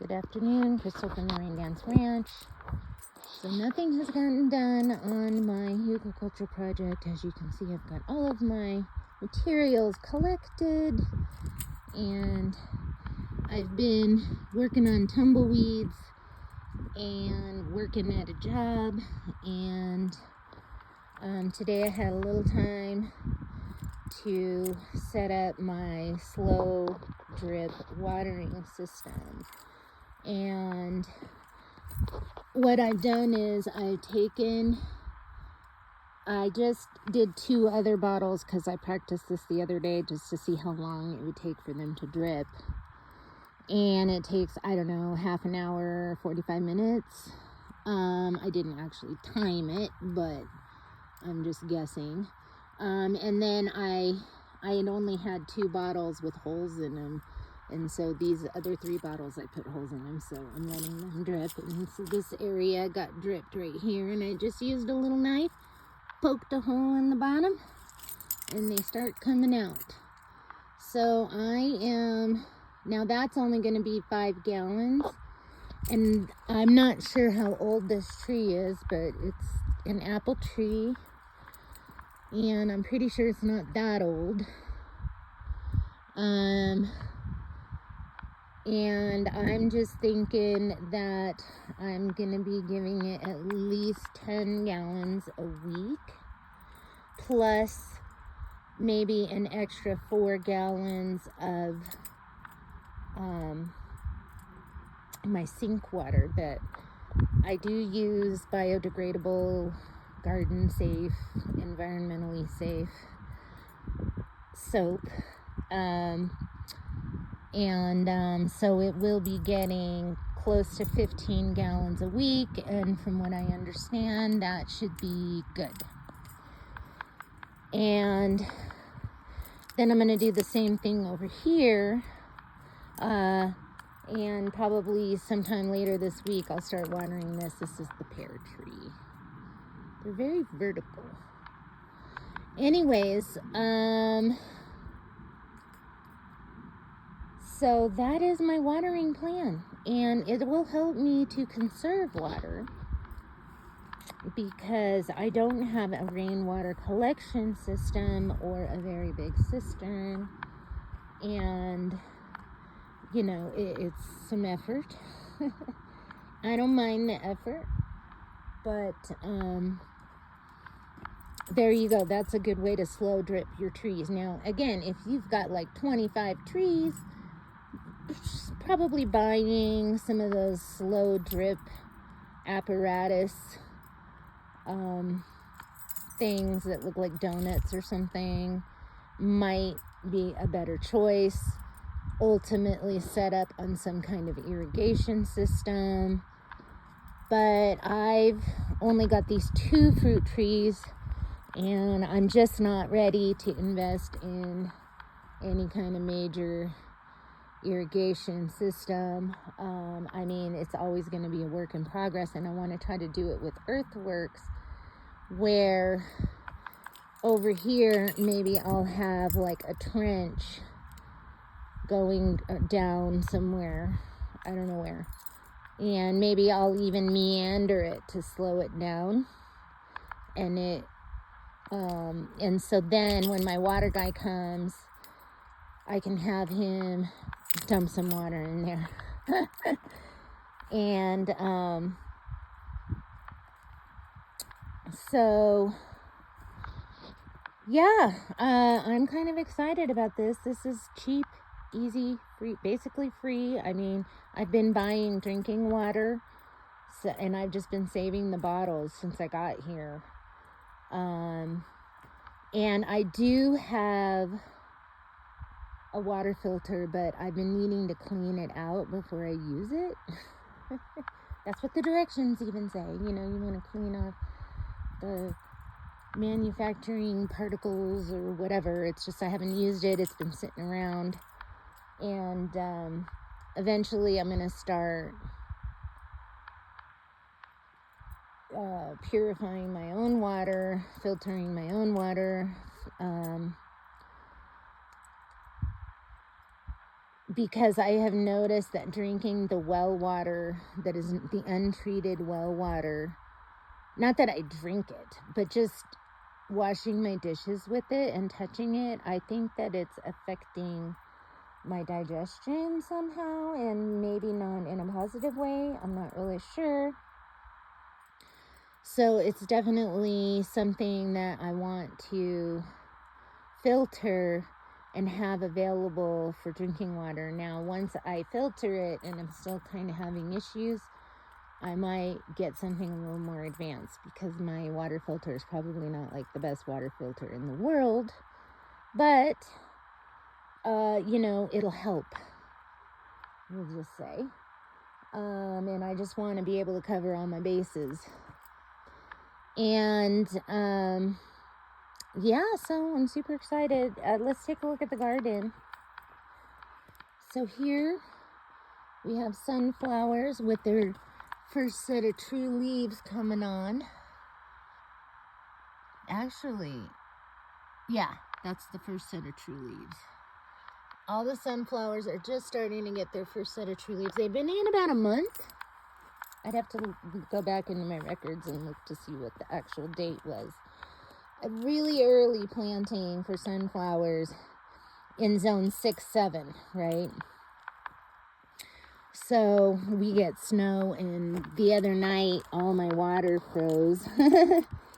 Good afternoon, Crystal from the Rain Dance Ranch. So nothing has gotten done on my Yucca culture project. As you can see, I've got all of my materials collected, and I've been working on tumbleweeds and working at a job, and today I had a little time to set up my slow drip watering system. And what I've done is I just did 2 other bottles because I practiced this the other day just to see how long it would take for them to drip. And it takes, I don't know, half an hour, 45 minutes. I didn't actually time it, but I'm just guessing. And then I had only had 2 bottles with holes in them. And so these other 3 bottles, I put holes in them, so I'm letting them drip. And so this area got dripped right here, and I just used a little knife, poked a hole in the bottom, and they start coming out. So now that's only going to be 5 gallons, and I'm not sure how old this tree is, but it's an apple tree, and I'm pretty sure it's not that old. And I'm just thinking that I'm going to be giving it at least 10 gallons a week, plus maybe an extra 4 gallons of my sink water that I do use biodegradable, garden safe, environmentally safe soap. So it will be getting close to 15 gallons a week, and from what I understand, that should be good. And then I'm going to do the same thing over here, and probably sometime later this week I'll start watering this. This is the pear tree. They're very vertical. Anyways, so that is my watering plan, and it will help me to conserve water because I don't have a rainwater collection system or a very big cistern, and you know, it's some effort. I don't mind the effort, but there you go. That's a good way to slow drip your trees. Now again, if you've got like 25 trees, probably buying some of those slow drip apparatus things that look like donuts or something might be a better choice. Ultimately set up on some kind of irrigation system. But I've only got these 2 fruit trees, and I'm just not ready to invest in any kind of major irrigation system. I mean, it's always going to be a work in progress, and I want to try to do it with earthworks, where over here maybe I'll have like a trench going down somewhere, I don't know where, and maybe I'll even meander it to slow it down, and and so then when my water guy comes, I can have him dump some water in there. And so yeah, I'm kind of excited about this. This is cheap, easy, free, basically free. I mean, I've been buying drinking water, and I've just been saving the bottles since I got here. And I do have a water filter, but I've been needing to clean it out before I use it. That's what the directions even say. You know, you want to clean off the manufacturing particles or whatever. It's just I haven't used it. It's been sitting around. And eventually I'm going to start purifying my own water, filtering my own water, because I have noticed that drinking the well water, that is the untreated well water, not that I drink it, but just washing my dishes with it and touching it, I think that it's affecting my digestion somehow, and maybe not in a positive way. I'm not really sure. So it's definitely something that I want to filter and have available for drinking water. Now, once I filter it and I'm still kind of having issues, I might get something a little more advanced, because my water filter is probably not like the best water filter in the world, but it'll help, we'll just say. And I just want to be able to cover all my bases. And so I'm super excited. Let's take a look at the garden. So here we have sunflowers with their first set of true leaves coming on. Actually, yeah, that's the first set of true leaves. All the sunflowers are just starting to get their first set of true leaves. They've been in about a month. I'd have to go back into my records and look to see what the actual date was. A really early planting for sunflowers in zone 6-7, right? So we get snow, and the other night all my water froze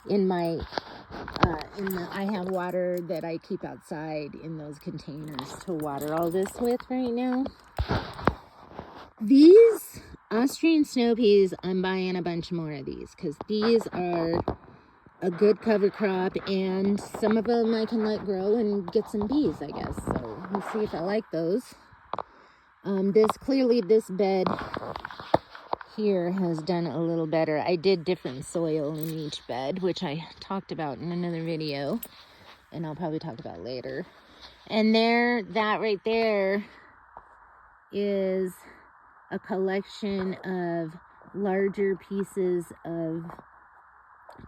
in my I have water that I keep outside in those containers to water all this with right now. These Austrian snow peas, I'm buying a bunch more of these, because these are a good cover crop, and some of them I can let grow and get some bees, I guess. So we'll see if I like those. This bed here has done a little better. I did different soil in each bed, which I talked about in another video, and I'll probably talk about later. And that right there is a collection of larger pieces of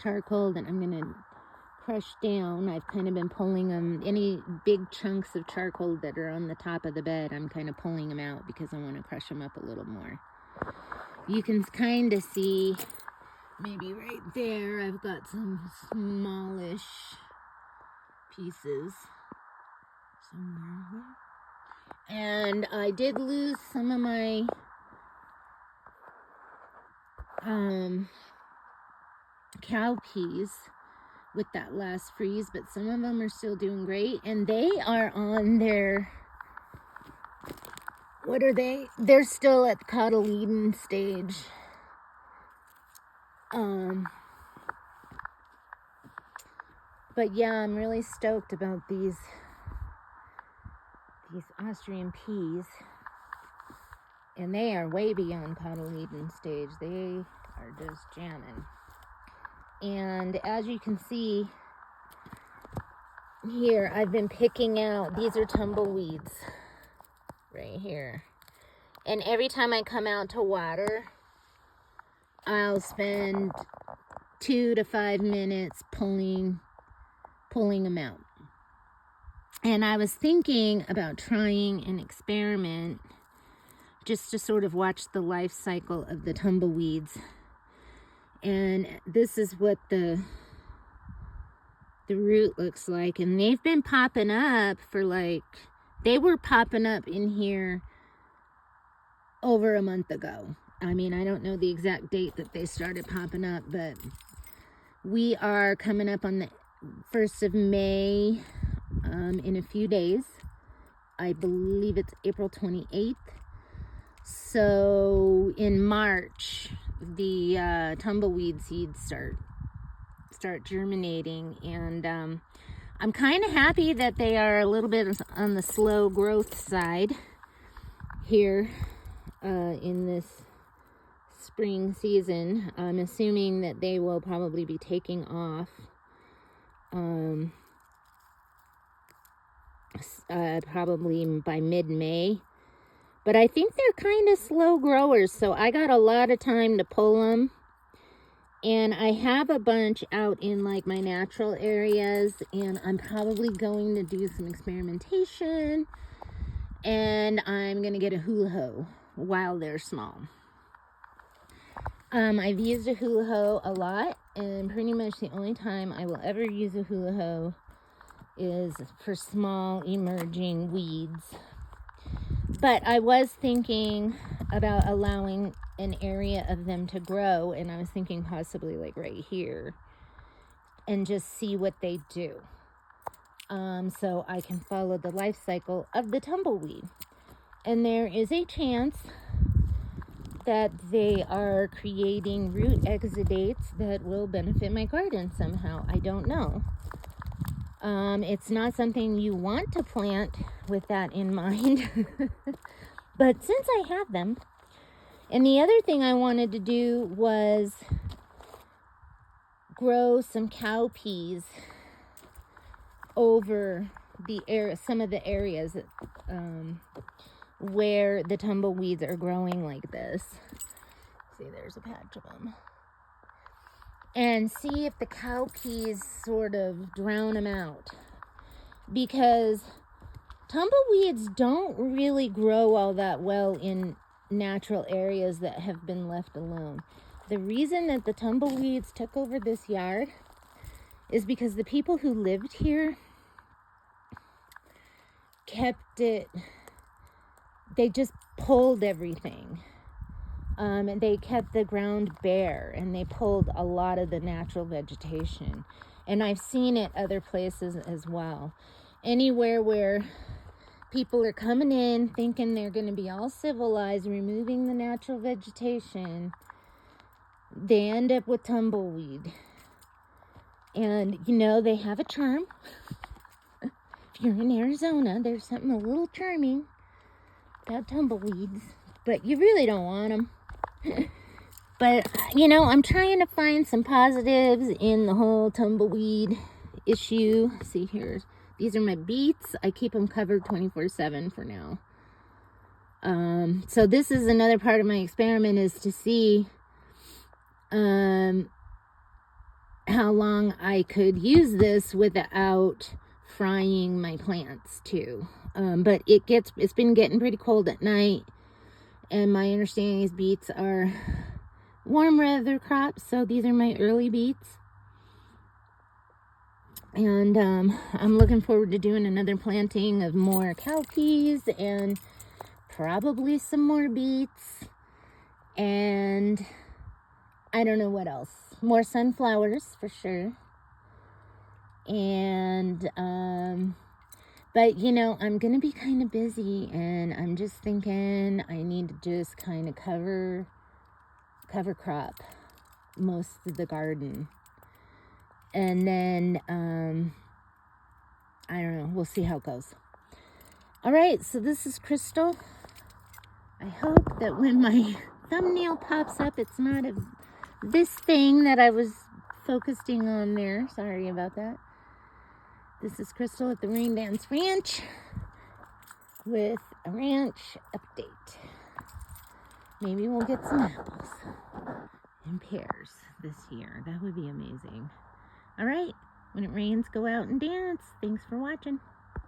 charcoal that I'm going to crush down. I've kind of been pulling them. Any big chunks of charcoal that are on the top of the bed, I'm kind of pulling them out because I want to crush them up a little more. You can kind of see, maybe right there, I've got some smallish pieces somewhere. And I did lose some of my cowpeas with that last freeze, but some of them are still doing great, and they are on their, what are they? They're still at the cotyledon stage. But yeah, I'm really stoked about these Austrian peas, and they are way beyond cotyledon stage. They are just jamming. And as you can see here, I've been picking out, these are tumbleweeds right here. And every time I come out to water, I'll spend 2 to 5 minutes pulling them out. And I was thinking about trying an experiment just to sort of watch the life cycle of the tumbleweeds. And this is what the root looks like. And they've been popping up for they were popping up in here over a month ago. I mean, I don't know the exact date that they started popping up, but we are coming up on the 1st of May in a few days. I believe it's April 28th. So in March, the tumbleweed seeds start germinating, and I'm kind of happy that they are a little bit on the slow growth side here in this spring season. I'm assuming that they will probably be taking off probably by mid-May. But I think they're kind of slow growers, so I got a lot of time to pull them. And I have a bunch out in my natural areas, and I'm probably going to do some experimentation And I'm going to get a hula hoe while they're small. I've used a hula hoe a lot, and pretty much the only time I will ever use a hula hoe is for small emerging weeds. But I was thinking about allowing an area of them to grow, and I was thinking possibly like right here, and just see what they do. So I can follow the life cycle of the tumbleweed. And there is a chance that they are creating root exudates that will benefit my garden somehow. I don't know. It's not something you want to plant with that in mind. But since I have them, and the other thing I wanted to do was grow some cowpeas over the area, some of the areas where the tumbleweeds are growing like this. See, there's a patch of them. And see if the cowpeas sort of drown them out. Because tumbleweeds don't really grow all that well in natural areas that have been left alone. The reason that the tumbleweeds took over this yard is because the people who lived here kept it, they just pulled everything. And they kept the ground bare, and they pulled a lot of the natural vegetation. And I've seen it other places as well. Anywhere where people are coming in thinking they're going to be all civilized, removing the natural vegetation, they end up with tumbleweed. And, you know, they have a charm. If you're in Arizona, there's something a little charming about tumbleweeds. But you really don't want them. But, you know, I'm trying to find some positives in the whole tumbleweed issue. See here, these are my beets. I keep them covered 24/7 for now. So this is another part of my experiment, is to see how long I could use this without frying my plants too. But it's been getting pretty cold at night. And my understanding is beets are warm weather crops, so these are my early beets. And I'm looking forward to doing another planting of more cowpeas and probably some more beets. And I don't know what else. More sunflowers for sure. And but, you know, I'm going to be kind of busy, and I'm just thinking I need to just kind of cover crop most of the garden. And then, I don't know, we'll see how it goes. All right, so this is Crystal. I hope that when my thumbnail pops up, it's not this thing that I was focusing on there. Sorry about that. This is Crystal at the Rain Dance Ranch with a ranch update. Maybe we'll get some apples and pears this year. That would be amazing. All right, when it rains, go out and dance. Thanks for watching.